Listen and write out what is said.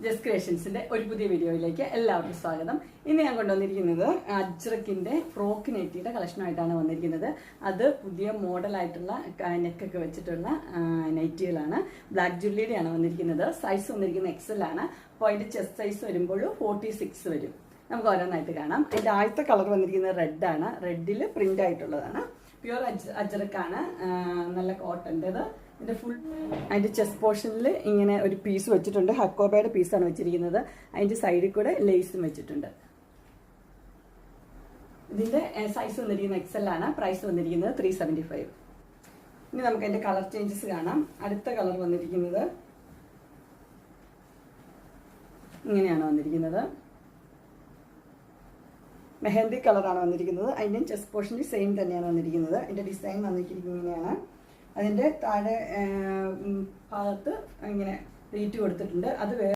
Just ക്രിയേഷൻസിന്റെ ഒരു പുതിയ വീഡിയോയിലേക്ക് എല്ലാവർക്കും സ്വാഗതം. ഇന്ന് ഞാൻ കൊണ്ടുവന്നിരിക്കുന്നത് അജ്രക്കിന്റെ ഫ്രോക്ക് നെറ്റിയുടെ കളക്ഷനായിട്ടാണ് വന്നിരിക്കുന്നത്. അത് പുതിയ മോഡലായിട്ടുള്ള നെക്കൊക്കെ വെച്ചിട്ടുള്ള നൈറ്റികളാണ്. ബ്ലാക്ക് ജുവല്ലറിയാണ് വന്നിരിക്കുന്നത്. സൈസ് വന്നിരിക്കുന്നത് XL ആണ്. അപ്പോൾ അതിന്റെ ചെസ്റ്റ് സൈസ് വരുമ്പോൾ 46 വരും. നമുക്ക് ഓരോന്നായിട്ട് കാണാം. അതിന്റെ ആദ്യത്തെ കളർ വന്നിരിക്കുന്നത് റെഡ് ആണ്. റെഡിൽ പ്രിന്റ് ആയിട്ടുള്ളതാണ്. പ്യുവർ അജ്രക്കാണ്. നല്ല കോട്ടൻ്റെത്. ഇതിന്റെ ഫുൾ അതിന്റെ ചെസ്റ്റ് പോർഷനിൽ ഇങ്ങനെ ഒരു പീസ് വെച്ചിട്ടുണ്ട്. ഹക്കോബയുടെ പീസാണ് വെച്ചിരിക്കുന്നത്. അതിന്റെ സൈഡിൽ കൂടെ ലേസും വെച്ചിട്ടുണ്ട്. ഇതിന്റെ സൈസ് വന്നിരിക്കുന്നത് XL ആണ്. പ്രൈസ് വന്നിരിക്കുന്നത് 375. ഇനി നമുക്ക് അതിന്റെ കളർ ചേഞ്ചസ് കാണാം. അടുത്ത കളർ വന്നിരിക്കുന്നത് ഇങ്ങനെയാണ് വന്നിരിക്കുന്നത്. മെഹന്തി കളറാണ് വന്നിരിക്കുന്നത്. അതിൻ്റെ ചെസ്റ്റ് പോർഷനിൽ സെയിം തന്നെയാണ് വന്നിരിക്കുന്നത്. അതിന്റെ ഡിസൈൻ വന്നിരിക്കുന്നത് ഇങ്ങനെയാണ്. അതിന്റെ താഴെ ഭാഗത്ത് ഇങ്ങനെ പ്ലീറ്റ് കൊടുത്തിട്ടുണ്ട്. അത്